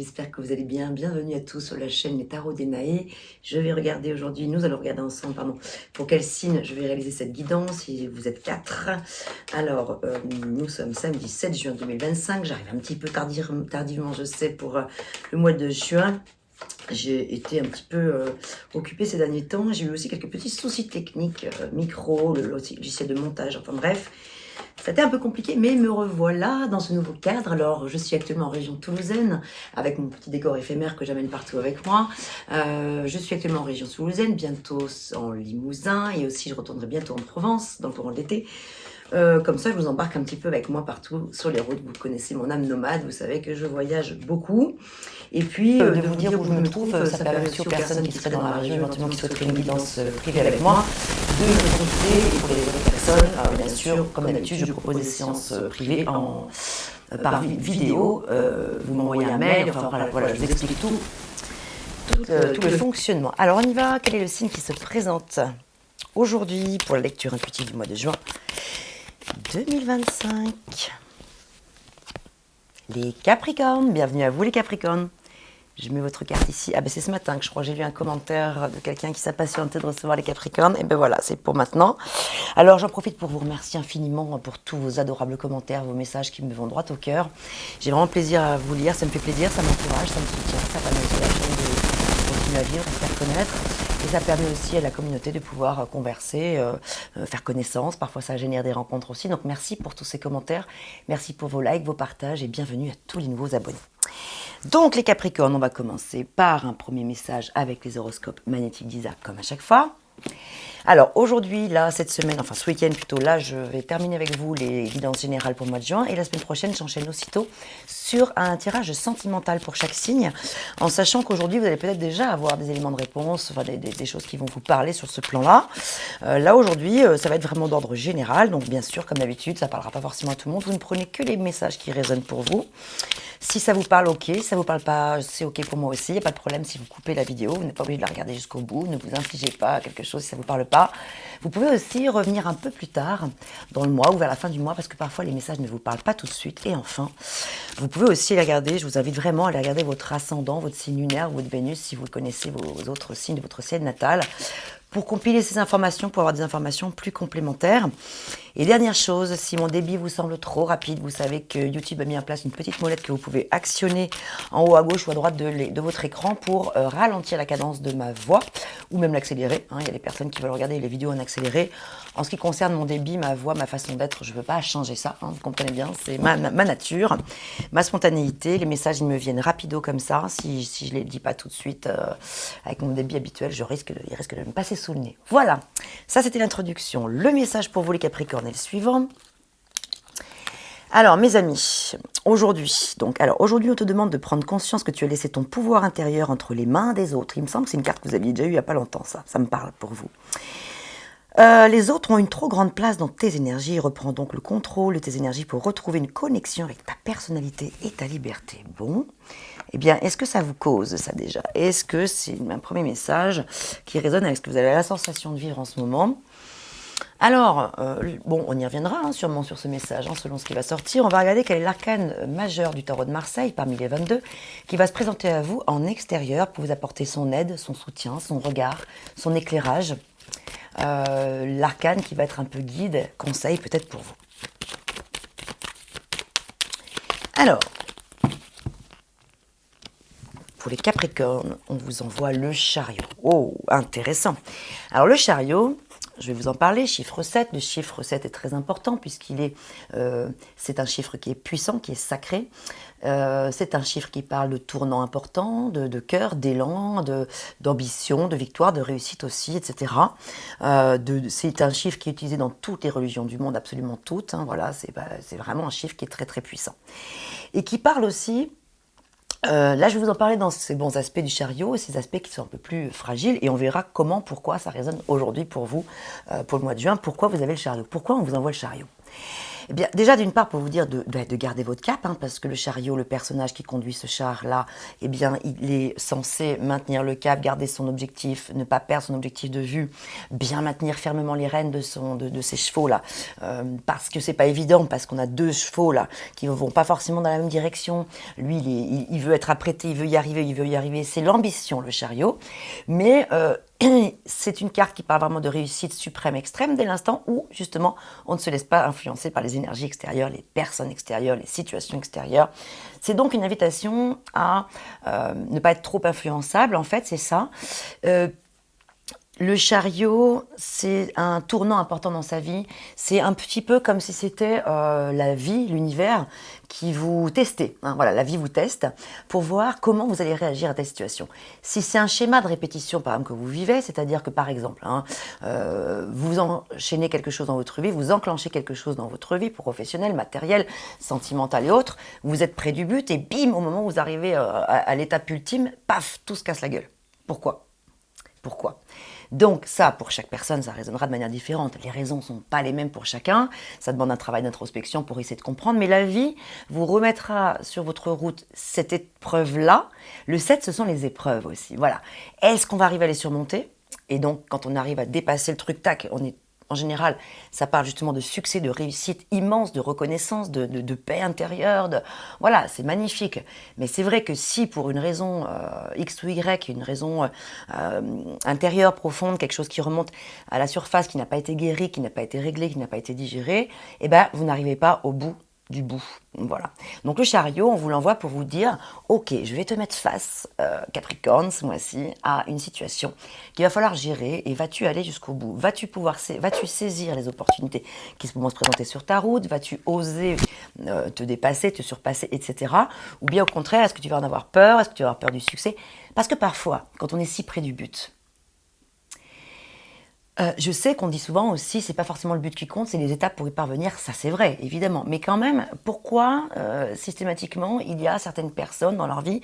j'espère que vous allez bien. Bienvenue à tous sur la chaîne Les Tarots d'Enaë. Je vais regarder aujourd'hui, nous allons regarder ensemble, pardon, pour quel signe je vais réaliser cette guidance, si vous êtes 4. Alors, nous sommes samedi 7 juin 2025, j'arrive un petit peu tardivement, je sais, pour le mois de juin. J'ai été un petit peu occupée ces derniers temps. J'ai eu aussi quelques petits soucis techniques, micro, le logiciel de montage, enfin bref. C'était un peu compliqué, mais me revoilà dans ce nouveau cadre. Alors, je suis actuellement en région toulousaine, avec mon petit décor éphémère que j'amène partout avec moi. Je suis actuellement en région toulousaine, bientôt en Limousin, et aussi je retournerai bientôt en Provence, dans le courant de l'été. Comme ça, je vous embarque un petit peu avec moi partout sur les routes. Vous connaissez mon âme nomade, vous savez que je voyage beaucoup. Et puis, de vous dire où je me trouve, ça permet aussi aux personnes qui seraient dans la région, éventuellement qui souhaiteraient une guidance privée avec moi, de me consulter. Et pour les autres personnes, bien sûr, comme d'habitude, je propose des séances privées par vidéo. Vous m'envoyez un mail, enfin voilà, je vous explique tout le fonctionnement. Alors on y va, quel est le signe qui se présente aujourd'hui pour la lecture intuitive du mois de juin 2025? Les Capricornes, bienvenue à vous les Capricornes. Je mets votre carte ici. Ah ben c'est ce matin que je crois j'ai lu un commentaire de quelqu'un qui s'impatientait de recevoir les Capricornes. Et ben voilà, c'est pour maintenant. Alors j'en profite pour vous remercier infiniment pour tous vos adorables commentaires, vos messages qui me vont droit au cœur. J'ai vraiment plaisir à vous lire, ça me fait plaisir, ça m'encourage, ça me soutient, ça permet aussi à la chaîne de continuer à vivre, de se faire connaître. Et ça permet aussi à la communauté de pouvoir converser, faire connaissance. Parfois ça génère des rencontres aussi. Donc merci pour tous ces commentaires, merci pour vos likes, vos partages et bienvenue à tous les nouveaux abonnés. Donc les Capricornes, on va commencer par un premier message avec les horoscopes magnétiques d'Isa, comme à chaque fois. Alors aujourd'hui, là, cette semaine, enfin ce week-end plutôt, là, je vais terminer avec vous les guidances générales pour le mois de juin. Et la semaine prochaine, j'enchaîne aussitôt sur un tirage sentimental pour chaque signe, en sachant qu'aujourd'hui, vous allez peut-être déjà avoir des éléments de réponse, enfin des choses qui vont vous parler sur ce plan-là. Là, aujourd'hui, ça va être vraiment d'ordre général. Donc bien sûr, comme d'habitude, ça ne parlera pas forcément à tout le monde. Vous ne prenez que les messages qui résonnent pour vous. Si ça vous parle, ok. Si ça vous parle pas, c'est ok pour moi aussi. Il n'y a pas de problème si vous coupez la vidéo. Vous n'êtes pas obligé de la regarder jusqu'au bout. Ne vous infligez pas quelque chose si ça vous parle pas. Vous pouvez aussi revenir un peu plus tard dans le mois ou vers la fin du mois parce que parfois les messages ne vous parlent pas tout de suite. Et enfin, vous pouvez aussi les regarder. Je vous invite vraiment à aller regarder votre ascendant, votre signe lunaire, votre Vénus si vous connaissez vos autres signes de votre ciel natal, pour compiler ces informations, pour avoir des informations plus complémentaires. Et dernière chose, si mon débit vous semble trop rapide, vous savez que YouTube a mis en place une petite molette que vous pouvez actionner en haut à gauche ou à droite de votre écran pour ralentir la cadence de ma voix ou même l'accélérer. Il y a des personnes qui veulent regarder les vidéos en accéléré. En ce qui concerne mon débit, ma voix, ma façon d'être, je ne veux pas changer ça, vous comprenez bien, c'est ma nature, ma spontanéité. Les messages ils me viennent rapido comme ça. Si je ne les dis pas tout de suite avec mon débit habituel, ils risquent de me passer sous le nez. Voilà, ça c'était l'introduction. Le message pour vous les Capricornes est le suivant. Alors mes amis, aujourd'hui on te demande de prendre conscience que tu as laissé ton pouvoir intérieur entre les mains des autres. Il me semble que c'est une carte que vous aviez déjà eue il n'y a pas longtemps, ça me parle pour vous. Les autres ont une trop grande place dans tes énergies. Reprends donc le contrôle de tes énergies pour retrouver une connexion avec ta personnalité et ta liberté. Bon, eh bien, est-ce que ça vous cause ça déjà? Est-ce que c'est un premier message qui résonne avec ce que vous avez la sensation de vivre en ce moment? Alors, bon, on y reviendra sûrement sur ce message, selon ce qui va sortir. On va regarder quel est l'arcane majeur du tarot de Marseille, parmi les 22, qui va se présenter à vous en extérieur pour vous apporter son aide, son soutien, son regard, son éclairage. L'arcane qui va être un peu guide, conseil peut-être pour vous. Alors, pour les Capricornes, on vous envoie le chariot. Oh, intéressant. Alors le chariot, je vais vous en parler, chiffre 7. Le chiffre 7 est très important puisqu'il c'est un chiffre qui est puissant, qui est sacré. C'est un chiffre qui parle de tournants importants, de cœur, d'élan, d'ambition, de victoire, de réussite aussi, etc. C'est un chiffre qui est utilisé dans toutes les religions du monde, absolument toutes. Voilà, c'est vraiment un chiffre qui est très très puissant. Et qui parle aussi... là, je vais vous en parler dans ces bons aspects du chariot et ces aspects qui sont un peu plus fragiles et on verra comment, pourquoi ça résonne aujourd'hui pour vous, pour le mois de juin, pourquoi vous avez le chariot, pourquoi on vous envoie le chariot. Eh bien, déjà, d'une part, pour vous dire de garder votre cap, hein, parce que le chariot, le personnage qui conduit ce char-là, eh bien, il est censé maintenir le cap, garder son objectif, ne pas perdre son objectif de vue, bien maintenir fermement les rênes de ses chevaux-là, parce que c'est pas évident, parce qu'on a deux chevaux, là, qui ne vont pas forcément dans la même direction. Lui, il veut être apprêté, il veut y arriver, c'est l'ambition, le chariot, mais... c'est une carte qui parle vraiment de réussite suprême extrême dès l'instant où, justement, on ne se laisse pas influencer par les énergies extérieures, les personnes extérieures, les situations extérieures. C'est donc une invitation à ne pas être trop influençable, en fait, c'est ça. Le chariot, c'est un tournant important dans sa vie. C'est un petit peu comme si c'était la vie, l'univers, qui vous testait. Hein, voilà, la vie vous teste pour voir comment vous allez réagir à telle situation. Si c'est un schéma de répétition, par exemple, que vous vivez, c'est-à-dire que, par exemple, vous enchaînez quelque chose dans votre vie, vous enclenchez quelque chose dans votre vie, professionnelle, matérielle, sentimentale et autres, vous êtes près du but et bim, au moment où vous arrivez à l'étape ultime, paf, tout se casse la gueule. Pourquoi ? Donc ça, pour chaque personne, ça résonnera de manière différente. Les raisons ne sont pas les mêmes pour chacun. Ça demande un travail d'introspection pour essayer de comprendre. Mais la vie vous remettra sur votre route cette épreuve-là. Le 7, ce sont les épreuves aussi. Voilà. Est-ce qu'on va arriver à les surmonter ? Et donc, quand on arrive à dépasser le truc, tac, on est... En général, ça parle justement de succès, de réussite immense, de reconnaissance, de paix intérieure. Voilà, c'est magnifique. Mais c'est vrai que si pour une raison X ou Y, une raison intérieure, profonde, quelque chose qui remonte à la surface, qui n'a pas été guéri, qui n'a pas été réglé, qui n'a pas été digéré, eh ben, vous n'arrivez pas au bout du bout. Voilà. Donc le chariot, on vous l'envoie pour vous dire, ok, je vais te mettre face, Capricorne, ce mois-ci, à une situation qu'il va falloir gérer et vas-tu aller jusqu'au bout ? Vas-tu saisir les opportunités qui vont se présenter sur ta route ? Vas-tu oser te dépasser, te surpasser, etc. Ou bien au contraire, est-ce que tu vas en avoir peur ? Est-ce que tu vas avoir peur du succès ? Parce que parfois, quand on est si près du but, je sais qu'on dit souvent aussi, c'est pas forcément le but qui compte, c'est les étapes pour y parvenir. Ça, c'est vrai, évidemment. Mais quand même, pourquoi systématiquement il y a certaines personnes dans leur vie,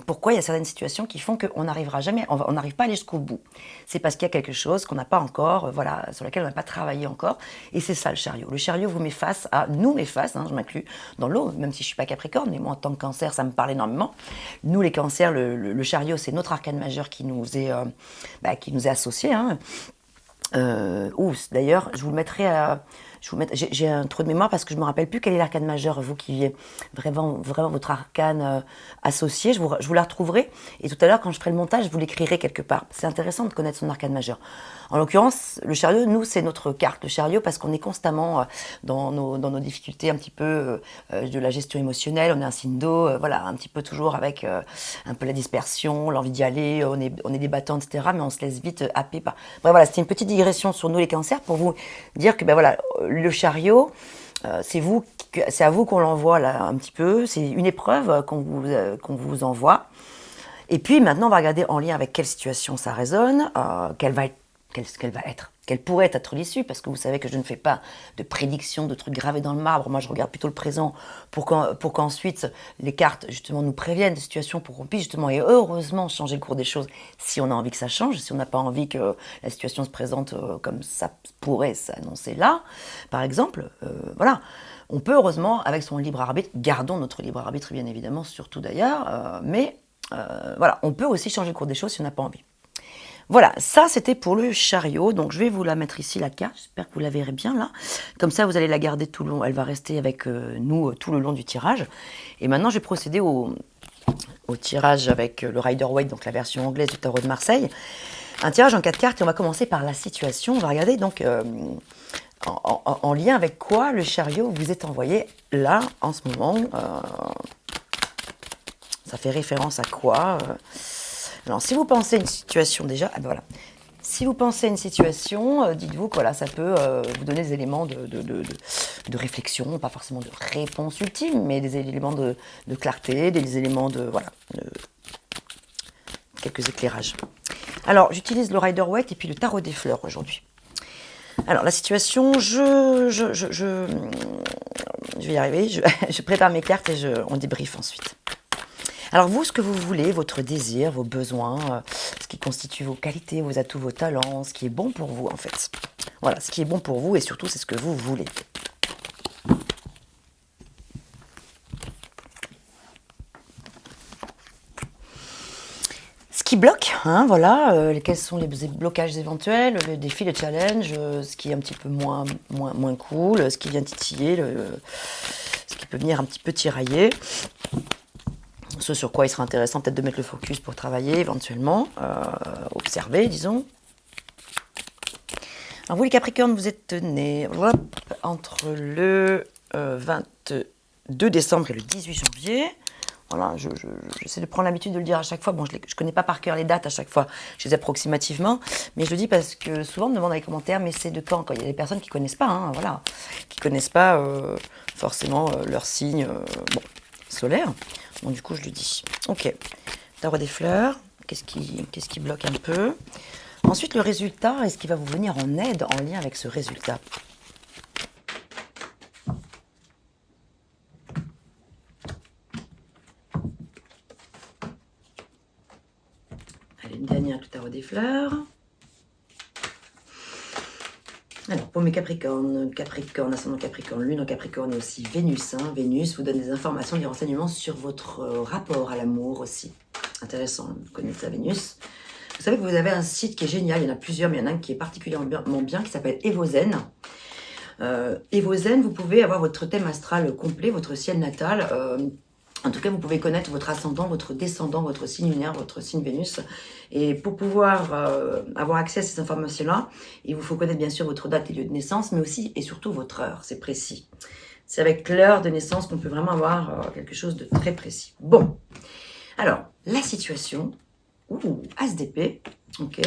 pourquoi il y a certaines situations qui font qu'on n'arrivera jamais, on n'arrive pas à aller jusqu'au bout. C'est parce qu'il y a quelque chose qu'on n'a pas encore, voilà, sur laquelle on n'a pas travaillé encore. Et c'est ça le chariot. Le chariot vous met face nous met face, je m'inclus dans l'eau, même si je suis pas Capricorne, mais moi en tant que Cancer, ça me parle énormément. Nous les Cancers, le chariot, c'est notre arcane majeur qui nous est associé. D'ailleurs, je vous le mettrai à... J'ai un trou de mémoire parce que je ne me rappelle plus quel est l'arcane majeur, vous qui est vraiment votre arcane associé. Je vous la retrouverai. Et tout à l'heure, quand je ferai le montage, je vous l'écrirai quelque part. C'est intéressant de connaître son arcane majeur. En l'occurrence, le chariot, nous, c'est notre carte, le chariot, parce qu'on est constamment dans nos difficultés un petit peu de la gestion émotionnelle. On est un signe d'eau, voilà, un petit peu toujours avec un peu la dispersion, l'envie d'y aller, on est débattant, etc. Mais on se laisse vite happer par... Bref, voilà, c'était une petite digression sur nous les cancers pour vous dire que, voilà, le chariot, c'est à vous qu'on l'envoie là un petit peu. C'est une épreuve qu'on vous envoie. Et puis maintenant, on va regarder en lien avec quelle situation ça résonne, quelle pourrait être l'issue, parce que vous savez que je ne fais pas de prédiction, de trucs gravés dans le marbre. Moi, je regarde plutôt le présent pour qu'ensuite les cartes justement nous préviennent de situations pour qu'on puisse justement et heureusement changer le cours des choses si on a envie que ça change, si on n'a pas envie que la situation se présente comme ça pourrait s'annoncer là, par exemple. Voilà. On peut heureusement, avec son libre arbitre, gardons notre libre arbitre bien évidemment, surtout d'ailleurs, mais voilà, on peut aussi changer le cours des choses si on n'a pas envie. Voilà, ça c'était pour le chariot, donc je vais vous la mettre ici la carte, j'espère que vous la verrez bien là, comme ça vous allez la garder tout le long, elle va rester avec nous tout le long du tirage. Et maintenant je vais procéder au tirage avec le Rider-Waite, donc la version anglaise du tarot de Marseille. Un tirage en 4 cartes et on va commencer par la situation, on va regarder donc en lien avec quoi le chariot vous est envoyé là en ce moment, ça fait référence à quoi Alors, si vous pensez à une situation déjà, voilà. Si vous pensez à une situation, dites-vous que voilà, ça peut vous donner des éléments de réflexion, pas forcément de réponse ultime, mais des éléments de clarté, des éléments de quelques éclairages. Alors, j'utilise le Rider-Waite et puis le tarot des fleurs aujourd'hui. Alors, la situation, je vais y arriver, je prépare mes cartes et on débriefe ensuite. Alors vous, ce que vous voulez, votre désir, vos besoins, ce qui constitue vos qualités, vos atouts, vos talents, ce qui est bon pour vous en fait. Voilà, ce qui est bon pour vous et surtout c'est ce que vous voulez. hein, voilà, quels sont les blocages éventuels, le défi, le challenge, ce qui est un petit peu moins cool, ce qui vient titiller, ce qui peut venir un petit peu tirailler. Ce sur quoi il sera intéressant peut-être de mettre le focus pour travailler éventuellement, observer, disons. Alors vous les Capricornes, vous êtes nés entre le 22 décembre et le 18 janvier. Voilà, j'essaie de prendre l'habitude de le dire à chaque fois. Bon, je ne connais pas par cœur les dates à chaque fois, je les ai approximativement. Mais je le dis parce que souvent on me demande dans les commentaires, mais c'est de quand il y a des personnes qui ne connaissent pas, hein, voilà, qui ne connaissent pas forcément leur signe solaire. Bon, du coup, je le dis. Ok, tarot des fleurs, qu'est-ce qui bloque un peu? Ensuite, le résultat, est-ce qu'il va vous venir en aide en lien avec ce résultat? Allez, une dernière, le tarot des fleurs. Alors, pour mes Capricornes, ascendant Capricorne, Lune en Capricorne et aussi Vénus. Hein. Vénus vous donne des informations, des renseignements sur votre rapport à l'amour aussi. Intéressant, vous connaissez ça, Vénus. Vous savez que vous avez un site qui est génial, il y en a plusieurs, mais il y en a un qui est particulièrement bien, qui s'appelle Evozen. Evozen, vous pouvez avoir votre thème astral complet, votre ciel natal. En tout cas, vous pouvez connaître votre ascendant, votre descendant, votre signe lunaire, votre signe Vénus. Et pour pouvoir avoir accès à ces informations-là, il vous faut connaître bien sûr votre date et lieu de naissance, mais aussi et surtout votre heure, c'est précis. C'est avec l'heure de naissance qu'on peut vraiment avoir quelque chose de très précis. Bon, alors, la situation, As d'épée, ok,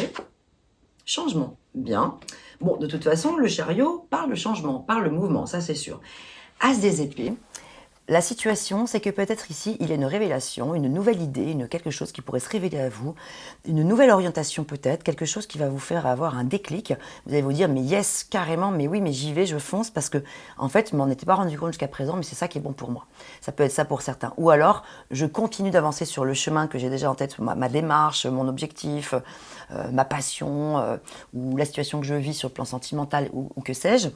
changement, bien. Bon, de toute façon, le chariot parle de changement, parle de mouvement, ça c'est sûr. As des épées. La situation, c'est que peut-être ici, il y a une révélation, une nouvelle idée, quelque chose qui pourrait se révéler à vous, une nouvelle orientation peut-être, quelque chose qui va vous faire avoir un déclic. Vous allez vous dire, mais yes, carrément, mais oui, mais j'y vais, je fonce, parce que, en fait, je m'en étais pas rendu compte jusqu'à présent, mais c'est ça qui est bon pour moi. Ça peut être ça pour certains. Ou alors, je continue d'avancer sur le chemin que j'ai déjà en tête, ma démarche, mon objectif, ma passion, ou la situation que je vis sur le plan sentimental, ou que sais-je.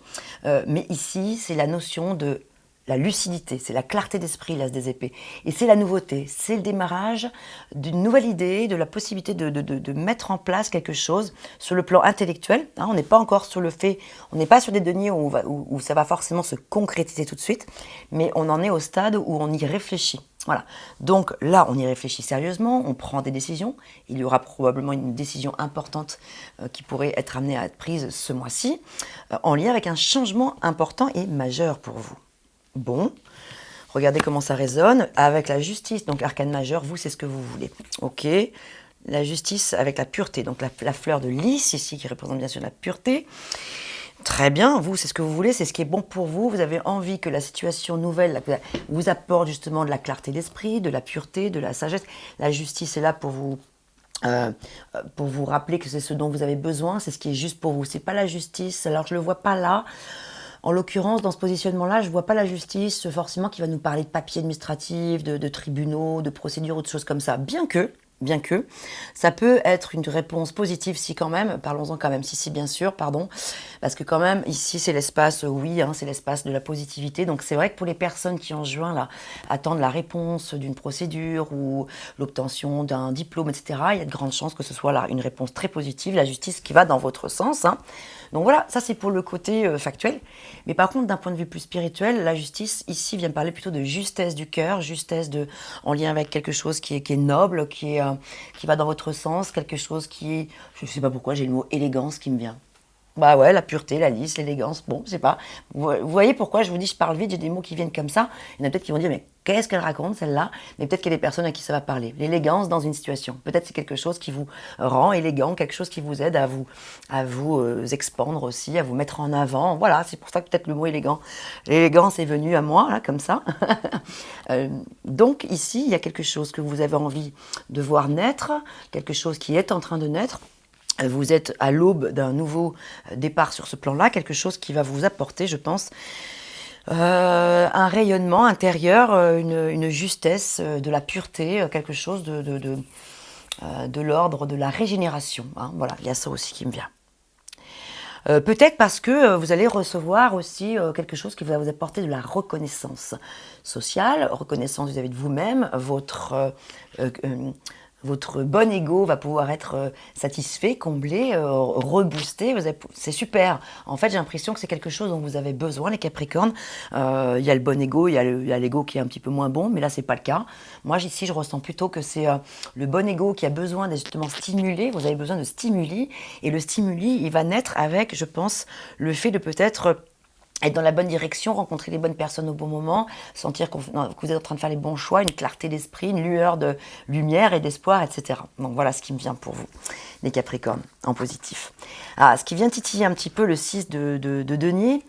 Mais ici, c'est la notion de la lucidité, c'est la clarté d'esprit, l'as des épées. Et c'est la nouveauté, c'est le démarrage d'une nouvelle idée, de la possibilité de mettre en place quelque chose sur le plan intellectuel. Hein, on n'est pas encore sur le fait, on n'est pas sur des deniers où ça va forcément se concrétiser tout de suite, mais on en est au stade où on y réfléchit. Voilà. Donc là, on y réfléchit sérieusement, on prend des décisions. Il y aura probablement une décision importante qui pourrait être amenée à être prise ce mois-ci, en lien avec un changement important et majeur pour vous. Bon, regardez comment ça résonne avec la justice, donc arcane majeur, vous c'est ce que vous voulez. Ok, la justice avec la pureté, donc la fleur de lys ici qui représente bien sûr la pureté. Très bien, vous c'est ce que vous voulez, c'est ce qui est bon pour vous. Vous avez envie que la situation nouvelle vous apporte justement de la clarté d'esprit, de la pureté, de la sagesse. La justice est là pour vous rappeler que c'est ce dont vous avez besoin, c'est ce qui est juste pour vous. C'est pas la justice, alors je le vois pas là. En l'occurrence, dans ce positionnement-là, je ne vois pas la justice forcément qui va nous parler de papiers administratifs, de tribunaux, de procédures ou de choses comme ça. Bien que, ça peut être une réponse positive si quand même, parlons-en quand même, si bien sûr, pardon, parce que quand même, ici c'est l'espace, oui, hein, c'est l'espace de la positivité, donc c'est vrai que pour les personnes qui en juin, là, attendent la réponse d'une procédure ou l'obtention d'un diplôme, etc., il y a de grandes chances que ce soit là une réponse très positive, la justice qui va dans votre sens, hein. Donc voilà, ça c'est pour le côté factuel. Mais par contre, d'un point de vue plus spirituel, la justice ici vient parler plutôt de justesse du cœur, en lien avec quelque chose qui est noble, qui va dans votre sens, quelque chose qui est, je ne sais pas pourquoi, j'ai le mot élégance qui me vient. Bah ouais, la pureté, la lisse, l'élégance, bon, je sais pas. Vous voyez pourquoi je vous dis je parle vite, j'ai des mots qui viennent comme ça. Il y en a peut-être qui vont dire, mais qu'est-ce qu'elle raconte celle-là? Mais peut-être qu'il y a des personnes à qui ça va parler. L'élégance dans une situation. Peut-être c'est quelque chose qui vous rend élégant, quelque chose qui vous aide à vous expandre aussi, à vous mettre en avant. Voilà, c'est pour ça que peut-être le mot élégant. L'élégance est venue à moi, là, comme ça. Donc ici, il y a quelque chose que vous avez envie de voir naître, quelque chose qui est en train de naître. Vous êtes à l'aube d'un nouveau départ sur ce plan-là, quelque chose qui va vous apporter, je pense, un rayonnement intérieur, une justesse, de la pureté, quelque chose de l'ordre de la régénération. Hein. Voilà, il y a ça aussi qui me vient. Peut-être parce que vous allez recevoir aussi quelque chose qui va vous apporter de la reconnaissance sociale, reconnaissance vis-à-vis de vous-même, votre Votre bon ego va pouvoir être satisfait, comblé, reboosté. C'est super. En fait, j'ai l'impression que c'est quelque chose dont vous avez besoin, les Capricornes. Il y a le bon ego, il y a l'ego qui est un petit peu moins bon, mais là, c'est pas le cas. Moi, ici, je ressens plutôt que c'est le bon ego qui a besoin d'être justement stimulé. Vous avez besoin de stimuli. Et le stimuli, il va naître avec, je pense, le fait de peut-être être dans la bonne direction, rencontrer les bonnes personnes au bon moment, sentir que vous êtes en train de faire les bons choix, une clarté d'esprit, une lueur de lumière et d'espoir, etc. Donc voilà ce qui me vient pour vous, les Capricornes, en positif. Ah, ce qui vient titiller un petit peu le 6 de denier,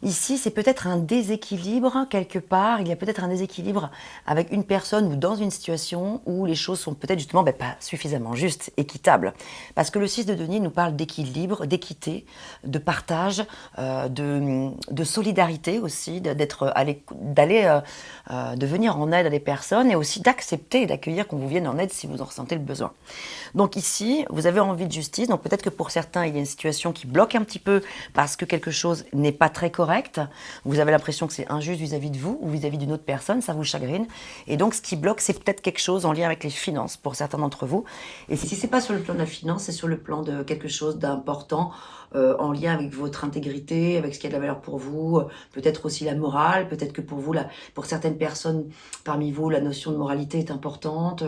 ici c'est peut-être un déséquilibre quelque part, il y a peut-être un déséquilibre avec une personne ou dans une situation où les choses sont peut-être justement pas suffisamment justes, équitables. Parce que le 6 de denier nous parle d'équilibre, d'équité, de partage, de solidarité aussi, de venir en aide à des personnes et aussi d'accepter et d'accueillir qu'on vous vienne en aide si vous en ressentez le besoin. Donc ici, vous avez envie de justice, donc peut-être que pour certains, il y a une situation qui bloque un petit peu parce que quelque chose n'est pas très correct. Vous avez l'impression que c'est injuste vis-à-vis de vous ou vis-à-vis d'une autre personne, ça vous chagrine. Et donc ce qui bloque, c'est peut-être quelque chose en lien avec les finances pour certains d'entre vous. Et si c'est pas sur le plan de la finance, c'est sur le plan de quelque chose d'important en lien avec votre intégrité, avec ce qui a de la valeur pour vous, peut-être aussi la morale, peut-être que pour vous, pour certaines personnes parmi vous, la notion de moralité est importante,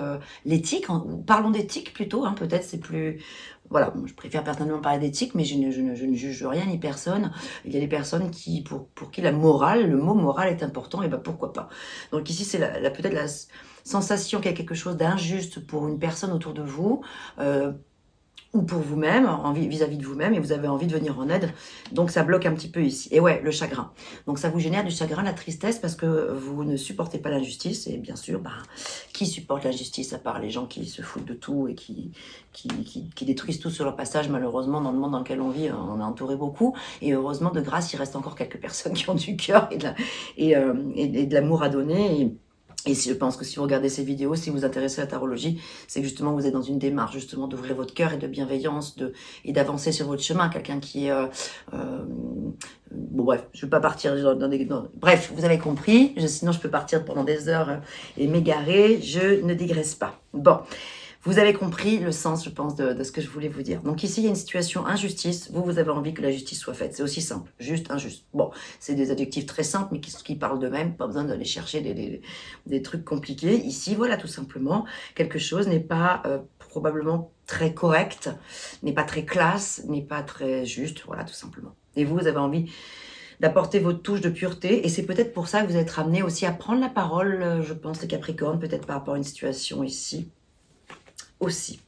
l'éthique, parlons d'éthique plutôt, peut-être c'est plus... Voilà, je préfère personnellement parler d'éthique, mais je ne juge rien ni personne. Il y a des personnes pour qui la morale, le mot morale est important, et pourquoi pas. Donc ici, c'est peut-être la sensation qu'il y a quelque chose d'injuste pour une personne autour de vous, ou pour vous-même, vis-à-vis de vous-même, et vous avez envie de venir en aide. Donc ça bloque un petit peu ici. Et ouais, le chagrin. Donc ça vous génère du chagrin, la tristesse, parce que vous ne supportez pas l'injustice. Et bien sûr, qui supporte l'injustice à part les gens qui se foutent de tout et qui détruisent tout sur leur passage. Malheureusement, dans le monde dans lequel on vit, on a entouré beaucoup. Et heureusement, de grâce, il reste encore quelques personnes qui ont du cœur et de l'amour à donner. Et je pense que si vous regardez ces vidéos, si vous vous intéressez à la tarologie, c'est justement vous êtes dans une démarche justement d'ouvrir votre cœur et de bienveillance et d'avancer sur votre chemin. Quelqu'un qui est... bon bref, je ne vais pas partir bref, vous avez compris. Sinon, je peux partir pendant des heures et m'égarer. Je ne digresse pas. Bon. Vous avez compris le sens, je pense, de ce que je voulais vous dire. Donc ici, il y a une situation injustice. Vous avez envie que la justice soit faite. C'est aussi simple. Juste, injuste. Bon, c'est des adjectifs très simples, mais qui parlent d'eux-mêmes. Pas besoin d'aller chercher des trucs compliqués. Ici, voilà, tout simplement, quelque chose n'est pas probablement très correct, n'est pas très classe, n'est pas très juste. Voilà, tout simplement. Et vous avez envie d'apporter votre touche de pureté. Et c'est peut-être pour ça que vous êtes ramené aussi à prendre la parole, je pense, les Capricornes, peut-être par rapport à une situation ici. Aussi.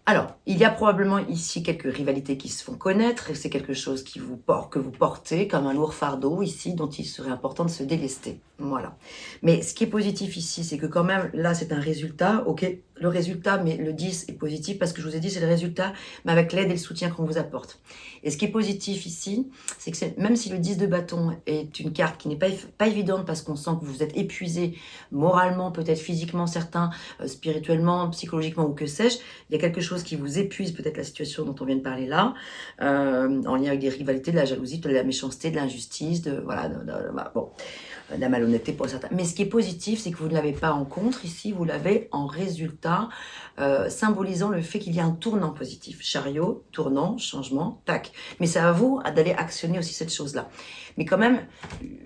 Alors, il y a probablement ici quelques rivalités qui se font connaître, et c'est quelque chose que vous portez comme un lourd fardeau ici, dont il serait important de se délester. Voilà. Mais ce qui est positif ici, c'est que quand même, là, c'est un résultat, ok, le résultat, mais le 10 est positif parce que je vous ai dit, c'est le résultat, mais avec l'aide et le soutien qu'on vous apporte. Et ce qui est positif ici, c'est que même si le 10 de bâton est une carte qui n'est pas évidente parce qu'on sent que vous êtes épuisé moralement, peut-être physiquement, certains, spirituellement, psychologiquement ou que sais-je, il y a quelque chose qui vous épuise, peut-être la situation dont on vient de parler là, en lien avec des rivalités, de la jalousie, de la méchanceté, de l'injustice, de la malhonnêteté pour certains. Mais ce qui est positif, c'est que vous ne l'avez pas en contre ici, vous l'avez en résultat, symbolisant le fait qu'il y a un tournant positif. Chariot, tournant, changement, tac. Mais c'est à vous d'aller actionner aussi cette chose-là. Mais quand même,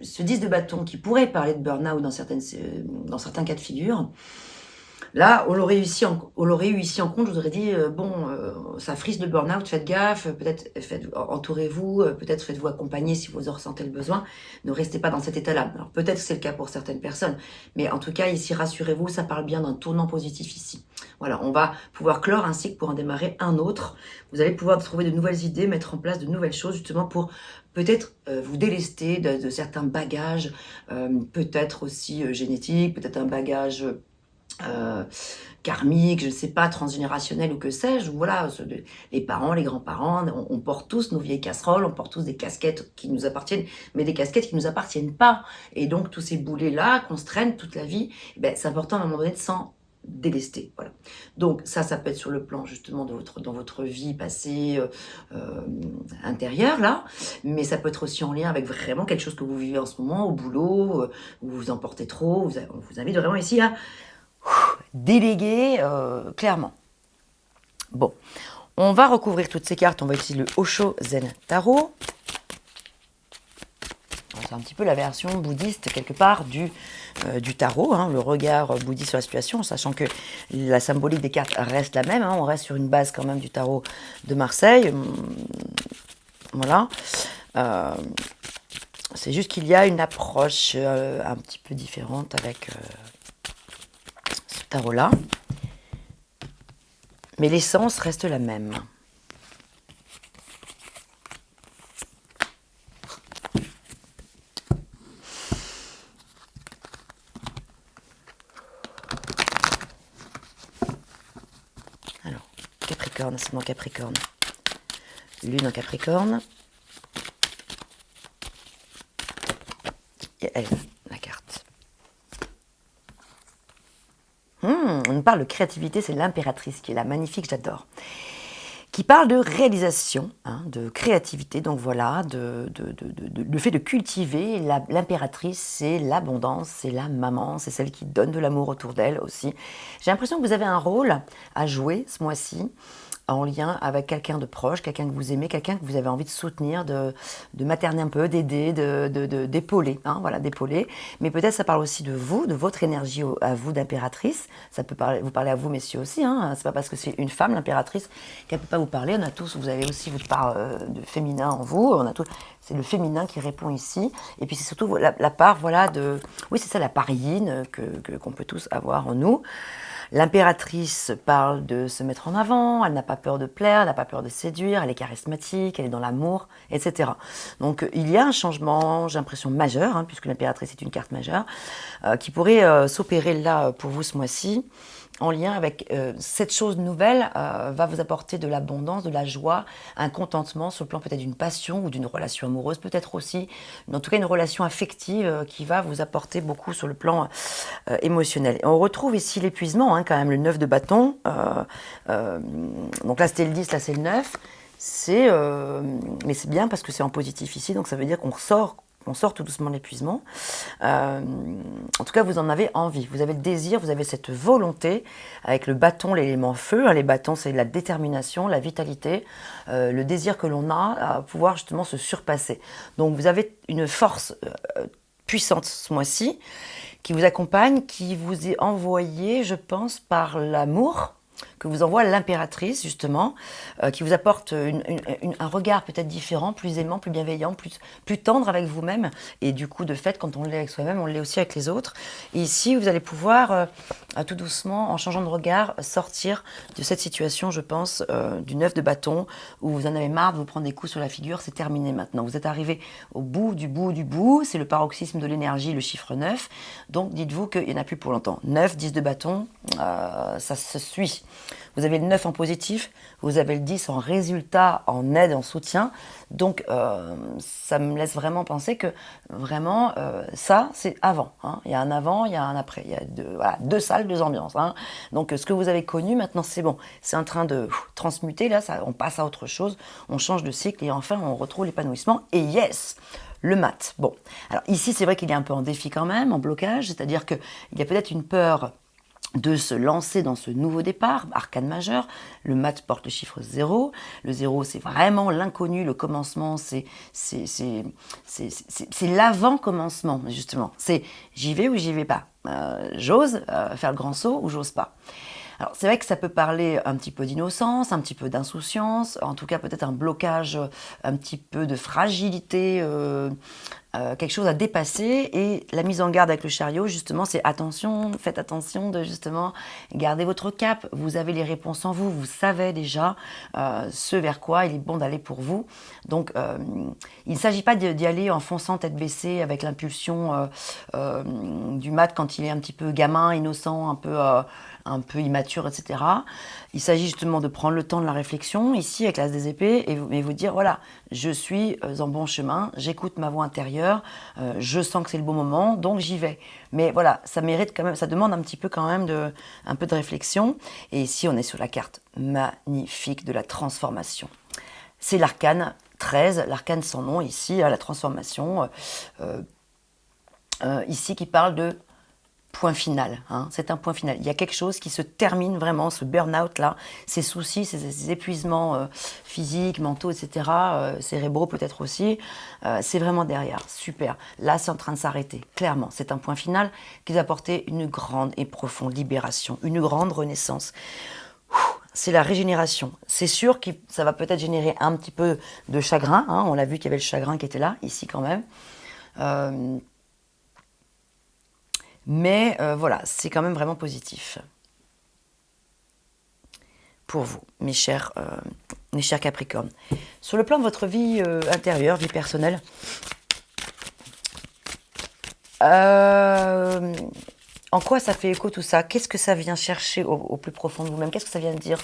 ce 10 de bâton qui pourrait parler de burn-out dans certains cas de figure, là, on l'aurait eu ici en compte, je vous aurais dit, ça frise de burn-out, faites gaffe, peut-être entourez-vous, peut-être faites-vous accompagner si vous en ressentez le besoin, ne restez pas dans cet état-là. Alors peut-être que c'est le cas pour certaines personnes, mais en tout cas, ici, rassurez-vous, ça parle bien d'un tournant positif ici. Voilà, on va pouvoir clore un cycle pour en démarrer un autre. Vous allez pouvoir trouver de nouvelles idées, mettre en place de nouvelles choses, justement pour peut-être vous délester de certains bagages, peut-être aussi génétiques, peut-être un bagage... karmique, je ne sais pas, transgénérationnel ou que sais-je, voilà, les parents, les grands-parents, on porte tous nos vieilles casseroles, on porte tous des casquettes qui nous appartiennent, mais des casquettes qui ne nous appartiennent pas. Et donc, tous ces boulets-là qu'on se traîne toute la vie, c'est important à un moment donné de s'en délester. Voilà. Donc, ça peut être sur le plan justement dans votre vie passée intérieure, là, mais ça peut être aussi en lien avec vraiment quelque chose que vous vivez en ce moment, au boulot, où vous en portez trop, on vous invite vraiment ici à délégué, clairement. Bon, on va recouvrir toutes ces cartes. On va utiliser le Osho Zen Tarot. C'est un petit peu la version bouddhiste, quelque part, du tarot, hein, le regard bouddhiste sur la situation, sachant que la symbolique des cartes reste la même. Hein, on reste sur une base quand même du tarot de Marseille. Voilà. C'est juste qu'il y a une approche un petit peu différente avec ce tarot-là. Mais l'essence reste la même. Alors, Capricorne, ascendant Capricorne. Lune en Capricorne. Et elle, la carte. On nous parle de créativité, c'est l'impératrice qui est là, magnifique, j'adore. Qui parle de réalisation, hein, de créativité, donc voilà, le fait de cultiver. L'impératrice, c'est l'abondance, c'est la maman, c'est celle qui donne de l'amour autour d'elle aussi. J'ai l'impression que vous avez un rôle à jouer ce mois-ci, en lien avec quelqu'un de proche, quelqu'un que vous aimez, quelqu'un que vous avez envie de soutenir, de materner un peu, d'aider, d'épauler, hein, voilà, d'épauler. Mais peut-être ça parle aussi de vous, de votre énergie à vous d'impératrice. Ça peut vous parler à vous, messieurs aussi. Hein. C'est pas parce que c'est une femme, l'impératrice, qu'elle peut pas vous parler. On a tous, vous avez aussi votre part de féminin en vous. On a tous, c'est le féminin qui répond ici. Et puis c'est surtout la part, voilà, oui, c'est ça, la part yin qu'on peut tous avoir en nous. L'impératrice parle de se mettre en avant, elle n'a pas peur de plaire, elle n'a pas peur de séduire, elle est charismatique, elle est dans l'amour, etc. Donc il y a un changement, j'ai l'impression, majeur, hein, puisque l'impératrice est une carte majeure, qui pourrait s'opérer là pour vous ce mois-ci, en lien avec cette chose nouvelle, va vous apporter de l'abondance, de la joie, un contentement sur le plan peut-être d'une passion ou d'une relation amoureuse, peut-être aussi, en tout cas une relation affective qui va vous apporter beaucoup sur le plan émotionnel. Et on retrouve ici l'épuisement, hein, quand même, le 9 de bâton. Donc là c'était le 10, là c'est le 9. Mais c'est bien parce que c'est en positif ici, donc ça veut dire qu'on sort tout doucement de l'épuisement. En tout cas, vous en avez envie, vous avez le désir, vous avez cette volonté, avec le bâton, l'élément feu. Hein, les bâtons, c'est la détermination, la vitalité, le désir que l'on a à pouvoir justement se surpasser. Donc vous avez une force puissante ce mois-ci, qui vous accompagne, qui vous est envoyée, je pense, par l'amour, que vous envoie l'impératrice, justement, qui vous apporte un regard peut-être différent, plus aimant, plus bienveillant, plus tendre avec vous-même. Et du coup, de fait, quand on l'est avec soi-même, on l'est aussi avec les autres. Et ici, vous allez pouvoir, tout doucement, en changeant de regard, sortir de cette situation, je pense, du 9 de bâton, où vous en avez marre de vous prendre des coups sur la figure. C'est terminé maintenant. Vous êtes arrivé au bout du bout du bout. C'est le paroxysme de l'énergie, le chiffre 9. Donc, dites-vous qu'il n'y en a plus pour longtemps. 9, 10 de bâton, ça se suit. Vous avez le 9 en positif, vous avez le 10 en résultat, en aide, en soutien. Donc, ça me laisse vraiment penser que vraiment, ça, c'est avant. Hein. Il y a un avant, il y a un après. Il y a deux salles, deux ambiances. Hein. Donc, ce que vous avez connu, maintenant, c'est bon. C'est en train de transmuter. Là, on passe à autre chose. On change de cycle et enfin, on retrouve l'épanouissement. Et yes, le mat. Bon, alors ici, c'est vrai qu'il est un peu en défi quand même, en blocage. C'est-à-dire qu'il y a peut-être une peur de se lancer dans ce nouveau départ, arcane majeur. Le mat porte le chiffre 0. Le 0, c'est vraiment l'inconnu, le commencement, c'est l'avant-commencement, justement. C'est j'y vais ou j'y vais pas. J'ose faire le grand saut ou j'ose pas. Alors c'est vrai que ça peut parler un petit peu d'innocence, un petit peu d'insouciance, en tout cas peut-être un blocage, un petit peu de fragilité, quelque chose à dépasser. Et la mise en garde avec le chariot, justement, c'est attention, faites attention de justement garder votre cap. Vous avez les réponses en vous, vous savez déjà ce vers quoi il est bon d'aller pour vous. Donc il ne s'agit pas d'y aller en fonçant tête baissée avec l'impulsion du mat quand il est un petit peu gamin, innocent, un peu immature, etc. Il s'agit justement de prendre le temps de la réflexion, ici avec l'As des épées, et vous dire, voilà, je suis en bon chemin, j'écoute ma voix intérieure, je sens que c'est le bon moment, donc j'y vais. Mais voilà, ça mérite quand même, ça demande un petit peu quand même un peu de réflexion. Et ici, on est sur la carte magnifique de la transformation. C'est l'arcane 13, l'arcane sans nom, ici, la transformation, ici qui parle de point final. Hein, c'est un point final. Il y a quelque chose qui se termine vraiment, ce burn-out là, ces soucis, ces épuisements physiques, mentaux, etc., cérébraux peut-être aussi, c'est vraiment derrière. Super. Là, c'est en train de s'arrêter. Clairement, c'est un point final qui va apporter une grande et profonde libération, une grande renaissance. C'est la régénération. C'est sûr que ça va peut-être générer un petit peu de chagrin. Hein, on l'a vu qu'il y avait le chagrin qui était là, ici quand même. Mais voilà, c'est quand même vraiment positif pour vous, mes chers Capricornes. Sur le plan de votre vie intérieure, vie personnelle, en quoi ça fait écho tout ça? Qu'est-ce que ça vient chercher au plus profond de vous-même? Qu'est-ce que ça vient dire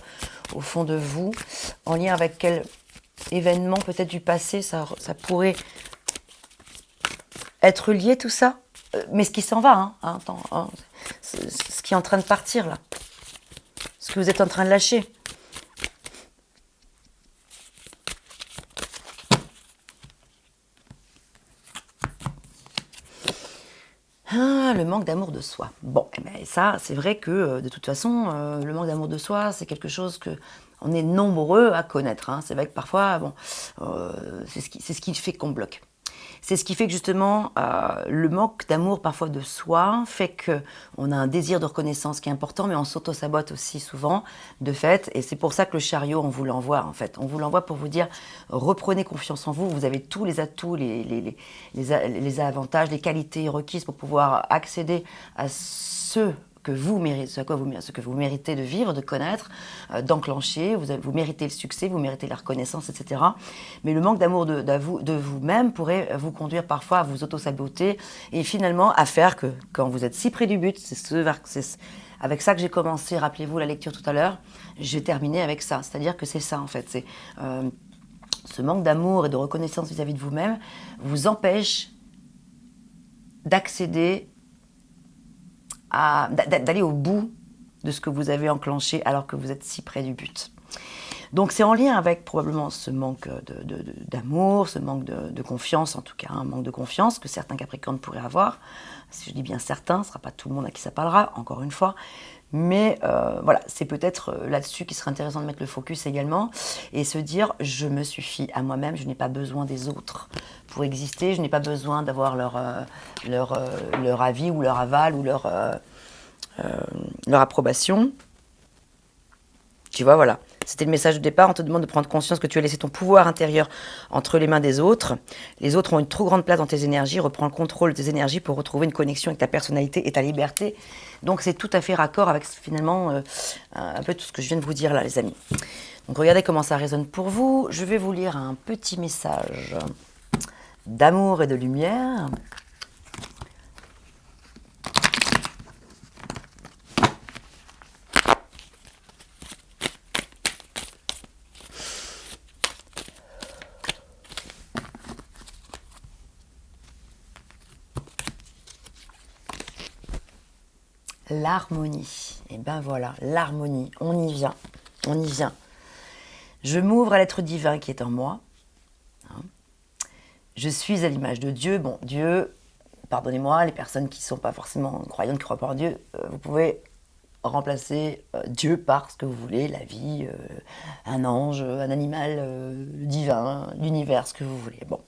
au fond de vous? En lien avec quel événement peut-être du passé ça pourrait être lié tout ça? Mais ce qui s'en va, attends, ce qui est en train de partir là, ce que vous êtes en train de lâcher. Le manque d'amour de soi. Bon, eh ben ça, c'est vrai que de toute façon, le manque d'amour de soi, c'est quelque chose que on est nombreux à connaître. Hein. C'est vrai que parfois, bon, c'est ce qui fait qu'on bloque. C'est ce qui fait que justement, le manque d'amour parfois de soi fait qu'on a un désir de reconnaissance qui est important, mais on s'auto-sabote aussi souvent, de fait. Et c'est pour ça que le chariot, on vous l'envoie en fait. On vous l'envoie pour vous dire, reprenez confiance en vous. Vous avez tous les atouts, les avantages, les qualités requises pour pouvoir accéder à ce que vous méritez, ce que vous méritez de vivre, de connaître, d'enclencher. Vous méritez le succès, vous méritez la reconnaissance, etc. Mais le manque d'amour de vous-même pourrait vous conduire parfois à vous auto-saboter et finalement à faire que quand vous êtes si près du but, c'est avec ça que j'ai commencé, rappelez-vous la lecture tout à l'heure, j'ai terminé avec ça. C'est-à-dire que c'est ça en fait, c'est ce manque d'amour et de reconnaissance vis-à-vis de vous-même vous empêche d'accéder d'aller au bout de ce que vous avez enclenché alors que vous êtes si près du but. Donc c'est en lien avec probablement ce manque d'amour, ce manque de confiance, en tout cas un manque de confiance que certains Capricornes pourraient avoir. Si je dis bien certains, ce ne sera pas tout le monde à qui ça parlera, encore une fois. Mais voilà, c'est peut-être là-dessus qu'il serait intéressant de mettre le focus également et se dire, je me suffis à moi-même, je n'ai pas besoin des autres pour exister, je n'ai pas besoin d'avoir leur avis ou leur aval ou leur approbation. Tu vois, voilà. C'était le message de départ. On te demande de prendre conscience que tu as laissé ton pouvoir intérieur entre les mains des autres. Les autres ont une trop grande place dans tes énergies. Reprends le contrôle de tes énergies pour retrouver une connexion avec ta personnalité et ta liberté. Donc, c'est tout à fait raccord avec finalement un peu tout ce que je viens de vous dire là, les amis. Donc, regardez comment ça résonne pour vous. Je vais vous lire un petit message d'amour et de lumière. L'harmonie. Et ben voilà, l'harmonie. On y vient. On y vient. Je m'ouvre à l'être divin qui est en moi. Je suis à l'image de Dieu. Bon, Dieu, pardonnez-moi, les personnes qui ne sont pas forcément croyantes, qui ne croient pas en Dieu, vous pouvez remplacer Dieu par ce que vous voulez, la vie, un ange, un animal divin, l'univers, ce que vous voulez. Bon.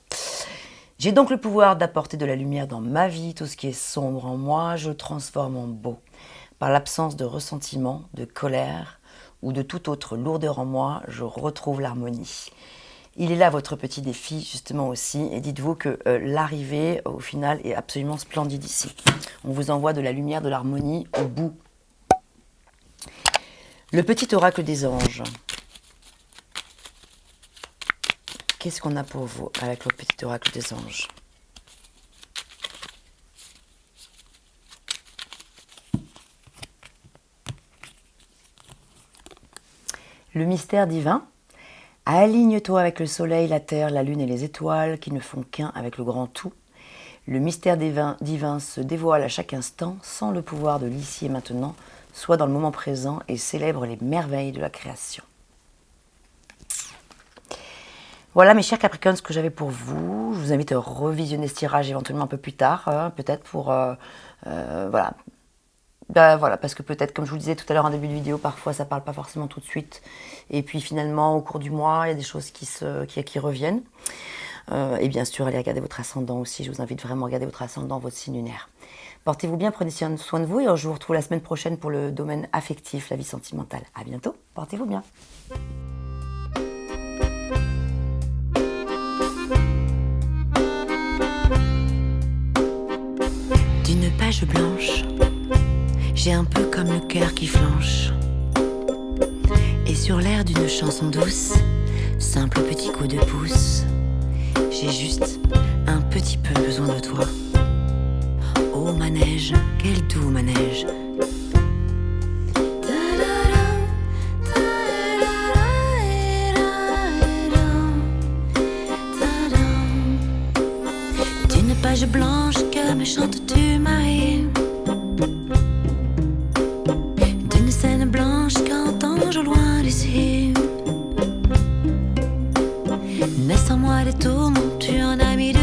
J'ai donc le pouvoir d'apporter de la lumière dans ma vie, tout ce qui est sombre en moi, je le transforme en beau. Par l'absence de ressentiment, de colère ou de toute autre lourdeur en moi, je retrouve l'harmonie. Il est là votre petit défi justement aussi, et dites-vous que l'arrivée au final est absolument splendide ici. On vous envoie de la lumière, de l'harmonie au bout. Le petit oracle des anges. Qu'est-ce qu'on a pour vous avec le petit oracle des anges? Le mystère divin. Aligne-toi avec le soleil, la terre, la lune et les étoiles qui ne font qu'un avec le grand tout. Le mystère divin se dévoile à chaque instant sans le pouvoir de l'ici et maintenant, soit dans le moment présent et célèbre les merveilles de la création. Voilà mes chers Capricornes, ce que j'avais pour vous. Je vous invite à revisionner ce tirage éventuellement un peu plus tard, peut-être pour voilà, Bah voilà, parce que peut-être, comme je vous le disais tout à l'heure en début de vidéo, parfois ça parle pas forcément tout de suite. Et puis finalement, au cours du mois, il y a des choses qui reviennent. Et bien sûr, allez regarder votre ascendant aussi. Je vous invite vraiment à regarder votre ascendant, votre signe lunaire. Portez-vous bien, prenez soin de vous et je vous retrouve la semaine prochaine pour le domaine affectif, la vie sentimentale. À bientôt, portez-vous bien. D'une page blanche, j'ai un peu comme le cœur qui flanche. Et sur l'air d'une chanson douce, simple petit coup de pouce, j'ai juste un petit peu besoin de toi. Oh manège, quel doux manège. D'une page blanche que me chantes-tu, Marie? D'une scène blanche qu'entends-je au loin d'ici? Naissant moi des tourments, tu en as mis de